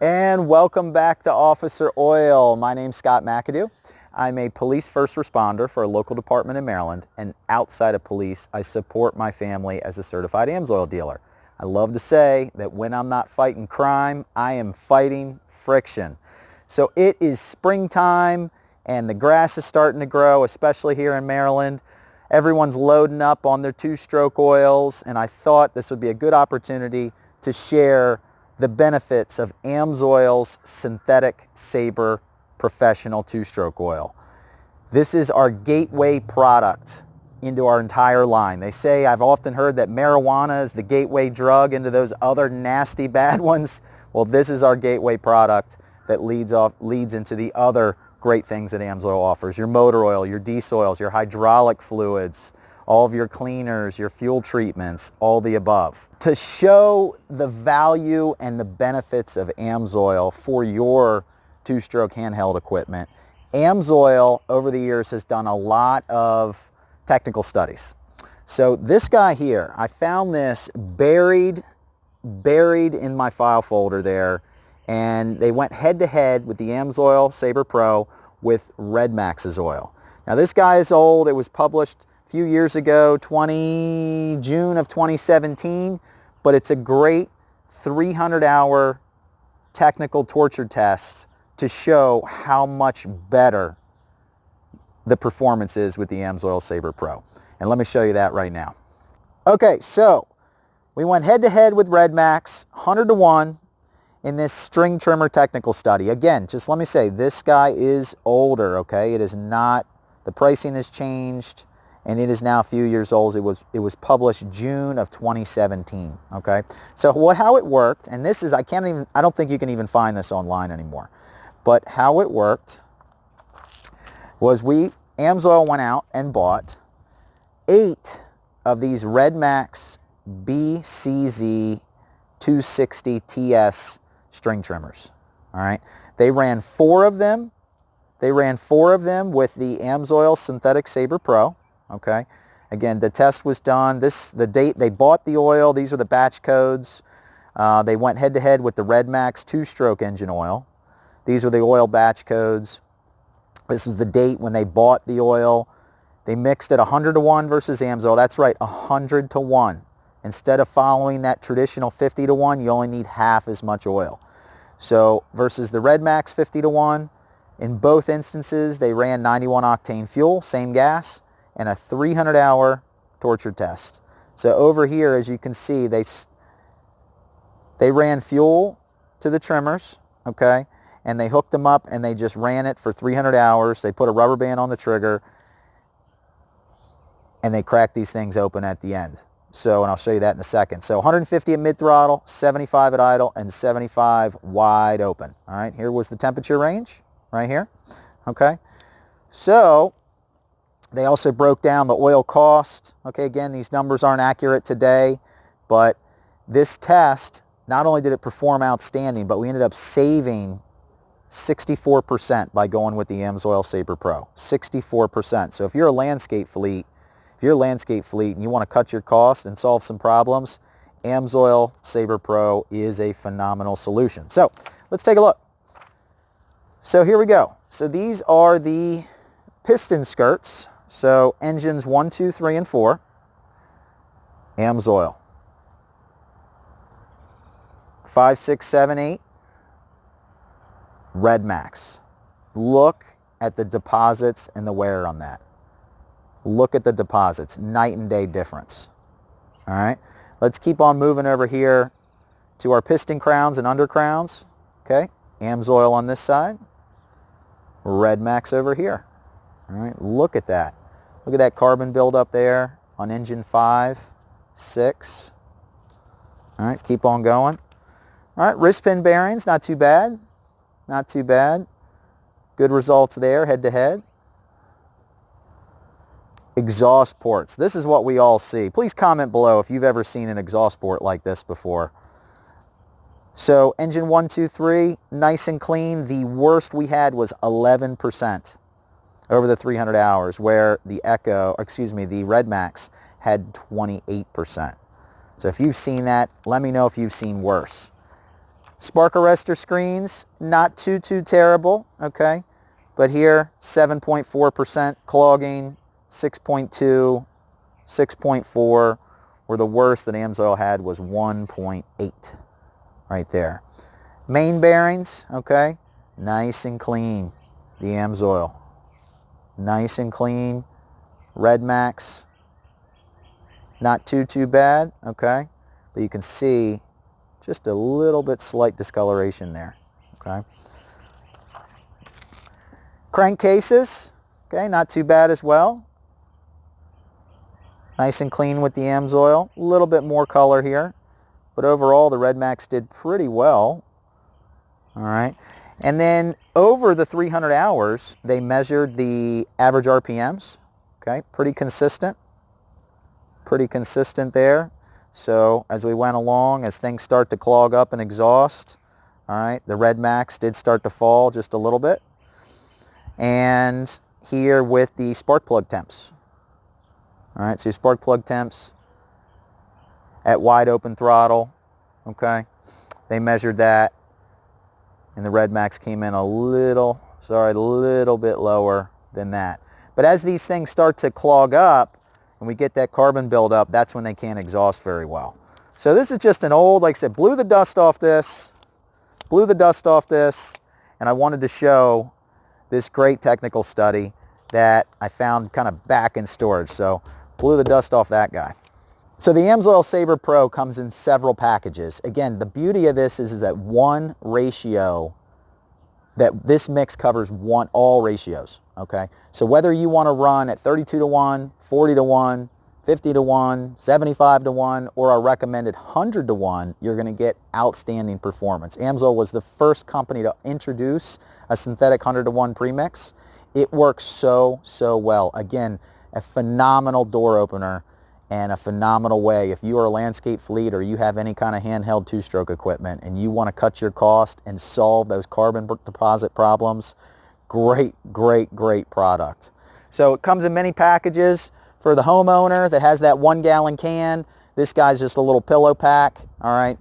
And welcome back to Officer Oil. My name's Scott McAdoo. I'm a police first responder for a local department in Maryland, and outside of police, I support my family as a certified AMSOIL dealer. I love to say that when I'm not fighting crime, I am fighting friction. So it is springtime and the grass is starting to grow, especially here in Maryland. Everyone's loading up on their two-stroke oils, and I thought this would be a good opportunity to share the benefits of AMSOIL's Synthetic Sabre Professional Two-Stroke Oil. This is our gateway product into our entire line. They say, I've often heard that marijuana is the gateway drug into those other nasty bad ones. Well, this is our gateway product that leads into the other great things that AMSOIL offers. Your motor oil, your desoils, your hydraulic fluids, all of your cleaners, your fuel treatments, all the above. To show the value and the benefits of AMSOIL for your two-stroke handheld equipment, AMSOIL over the years has done a lot of technical studies. So this guy here, I found this buried in my file folder there, and they went head-to-head with the AMSOIL Sabre Pro with RedMax's oil. Now this guy is old. It was published a few years ago, June of 2017, but it's a great 300-hour technical torture test to show how much better the performance is with the AMSOIL Sabre Pro. And let me show you that right now. Okay, so we went head-to-head with RedMax, 100 to 1. In this string trimmer technical study. Again, just let me say, this guy is older, okay? It is not, the pricing has changed, and it is now a few years old. It was published June of 2017, okay? So how it worked, and this is, I don't think you can even find this online anymore, but how it worked was AMSOIL went out and bought 8 of these RedMax BCZ 260 TS string trimmers. All right, they ran 4 of them. They ran 4 of them with the AMSOIL Synthetic Sabre Pro. Okay, again, the test was done. The date they bought the oil. These are the batch codes. They went head to head with the RedMax 2-stroke engine oil. These are the oil batch codes. This is the date when they bought the oil. They mixed it 100 to 1 versus AMSOIL. That's right, 100 to 1. Instead of following that traditional 50 to 1, you only need half as much oil. So versus the RedMax 50 to 1, in both instances, they ran 91 octane fuel, same gas, and a 300-hour torture test. So over here, as you can see, they ran fuel to the trimmers, okay, and they hooked them up and they just ran it for 300 hours. They put a rubber band on the trigger, and they cracked these things open at the end. So, and I'll show you that in a second. So 150 at mid-throttle, 75 at idle, and 75 wide open. All right, here was the temperature range right here. Okay, so they also broke down the oil cost. Okay, again, these numbers aren't accurate today, but this test, not only did it perform outstanding, but we ended up saving 64% by going with the AMSOIL Sabre Pro. 64%. So if you're a landscape fleet, and you want to cut your cost and solve some problems, AMSOIL Sabre Pro is a phenomenal solution. So let's take a look. So here we go. So these are the piston skirts. So engines 1, 2, 3, and 4. AMSOIL. 5, 6, 7, 8. RedMax. Look at the deposits and the wear on that. Look at the deposits, night and day difference. All right, let's keep on moving over here to our piston crowns and under crowns. Okay, AMSOIL on this side, RedMax over here. All right, look at that. Look at that carbon buildup there on engine 5, 6. All right, keep on going. All right, wrist pin bearings, not too bad. Not too bad. Good results there, head to head. Exhaust ports. This is what we all see. Please comment below if you've ever seen an exhaust port like this before. So engine 1, 2, 3, nice and clean. The worst we had was 11% over the 300 hours, where the the RedMax had 28%. So if you've seen that, let me know if you've seen worse. Spark arrestor screens, not too terrible, okay? But here, 7.4% clogging, 6.2, 6.4, where the worst that AMSOIL had was 1.8 right there. Main bearings, okay, nice and clean, the AMSOIL. Nice and clean. RedMax, not too bad, okay? But you can see just a little bit slight discoloration there, okay? Crankcases, okay, not too bad as well. Nice and clean with the AMSOIL. A little bit more color here, but overall the RedMax did pretty well. All right, and then over the 300 hours, they measured the average RPMs. Okay, pretty consistent there. So as we went along, as things start to clog up and exhaust, all right, the RedMax did start to fall just a little bit. And here with the spark plug temps. All right, so your spark plug temps at wide open throttle, okay, they measured that, and the RedMax came in a little bit lower than that. But as these things start to clog up and we get that carbon buildup, that's when they can't exhaust very well. So this is just an old, like I said, blew the dust off this, and I wanted to show this great technical study that I found kind of back in storage. So blew the dust off that guy. So the AMSOIL Sabre Pro comes in several packages. Again, the beauty of this is that one ratio, that this mix covers all ratios, okay? So whether you want to run at 32-1, 40-1, 50-1, 75-1, or our recommended 100-1, you're going to get outstanding performance. AMSOIL was the first company to introduce a synthetic 100-1 premix. It works so well. Again, a phenomenal door opener and a phenomenal way. If you are a landscape fleet or you have any kind of handheld two-stroke equipment and you want to cut your cost and solve those carbon deposit problems, great product. So it comes in many packages. For the homeowner that has that 1 gallon can, this guy's just a little pillow pack, all right?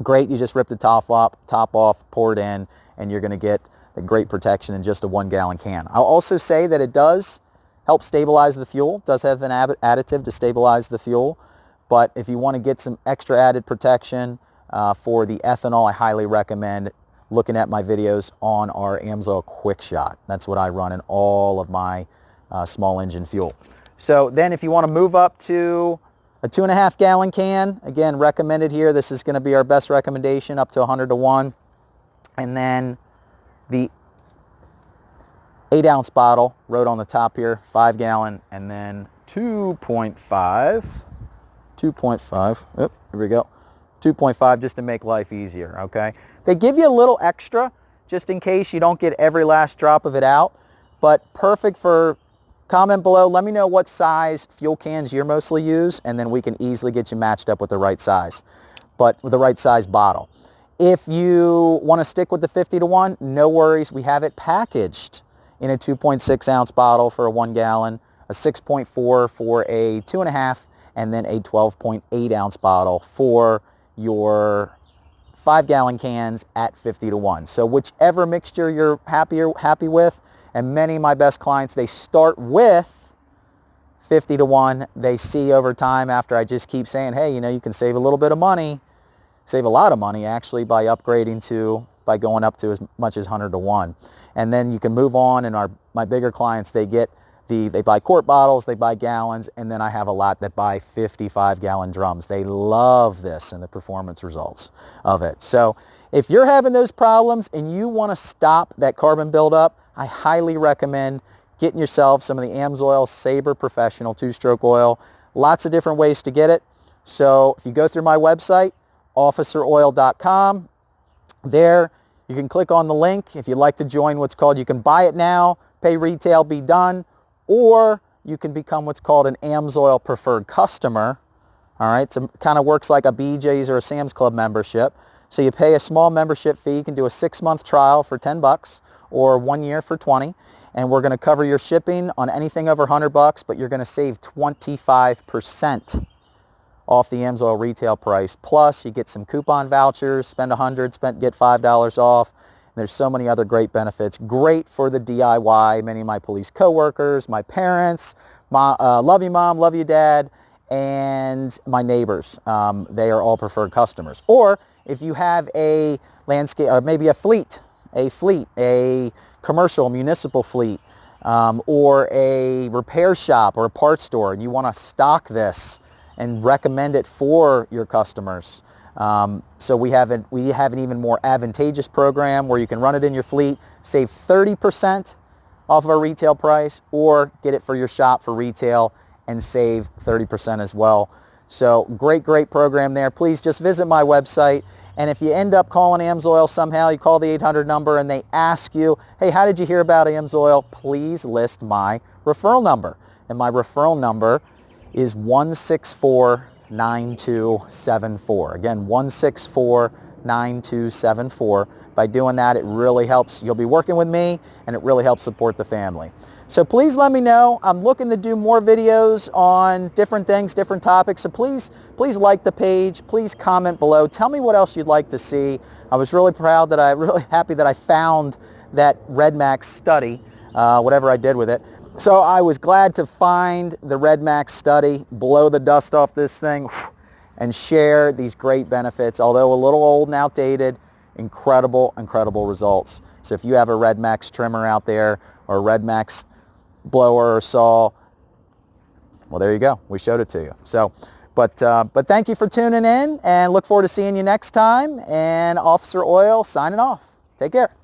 Great, you just rip the top off, pour it in, and you're gonna get the great protection in just a 1 gallon can. I'll also say that it does help stabilize the fuel. It does have an additive to stabilize the fuel, but if you want to get some extra added protection for the ethanol, I highly recommend looking at my videos on our AMSOIL Quick Shot. That's what I run in all of my small engine fuel. So then if you want to move up to a 2.5 gallon can, again, recommended here. This is going to be our best recommendation, up to 100-1. And then the 8-ounce bottle, wrote on the top here, 5 gallon, and then 2.5, here we go, 2.5, just to make life easier, okay? They give you a little extra just in case you don't get every last drop of it out, but perfect for, comment below, let me know what size fuel cans you mostly use, and then we can easily get you matched up with the right size, but with the right size bottle. If you want to stick with the 50-1, no worries, we have it packaged in a 2.6 ounce bottle for a 1 gallon, a 6.4 for a 2.5, and then a 12.8 ounce bottle for your 5 gallon cans at 50-1. So whichever mixture you're happy with, and many of my best clients, they start with 50-1. They see over time, after I just keep saying, hey, you know, you can save a little bit of money, save a lot of money actually by upgrading to, by going up to as much as 100-1. And then you can move on, and my bigger clients, they buy quart bottles, they buy gallons, and then I have a lot that buy 55-gallon drums. They love this and the performance results of it. So if you're having those problems and you want to stop that carbon buildup, I highly recommend getting yourself some of the AMSOIL Sabre Professional 2-stroke oil. Lots of different ways to get it. So if you go through my website, officeroil.com, there you can click on the link. If you'd like to join what's called, you can buy it now, pay retail, be done, or you can become what's called an AMSOIL preferred customer. All right, so it kind of works like a BJ's or a Sam's Club membership. So you pay a small membership fee. You can do a 6-month trial for $10 or 1 year for $20, and we're going to cover your shipping on anything over $100, but you're going to save 25% off the AMSOIL retail price. Plus, you get some coupon vouchers, spend $100, get $5 off. There's so many other great benefits. Great for the DIY. Many of my police coworkers, my parents, love you mom, love you dad, and my neighbors. They are all preferred customers. Or if you have a landscape, or maybe a commercial, municipal fleet, or a repair shop or a parts store, and you want to stock this and recommend it for your customers. So we have an even more advantageous program where you can run it in your fleet, save 30% off of our retail price, or get it for your shop for retail and save 30% as well. So great program there. Please just visit my website. And if you end up calling AMSOIL somehow, you call the 800 number and they ask you, hey, how did you hear about AMSOIL? Please list my referral number. And my referral number is 164-9274. Again, 164-9274. By doing that, it really helps. You'll be working with me, and it really helps support the family. So please let me know. I'm looking to do more videos on different things, different topics. So please like the page. Please comment below. Tell me what else you'd like to see. I was really happy that I found that RedMax study, whatever I did with it. So I was glad to find the RedMax study, blow the dust off this thing, and share these great benefits. Although a little old and outdated, incredible results. So if you have a RedMax trimmer out there, or a RedMax blower or saw, well, there you go. We showed it to you. So, but thank you for tuning in, and look forward to seeing you next time. And Officer Oil signing off. Take care.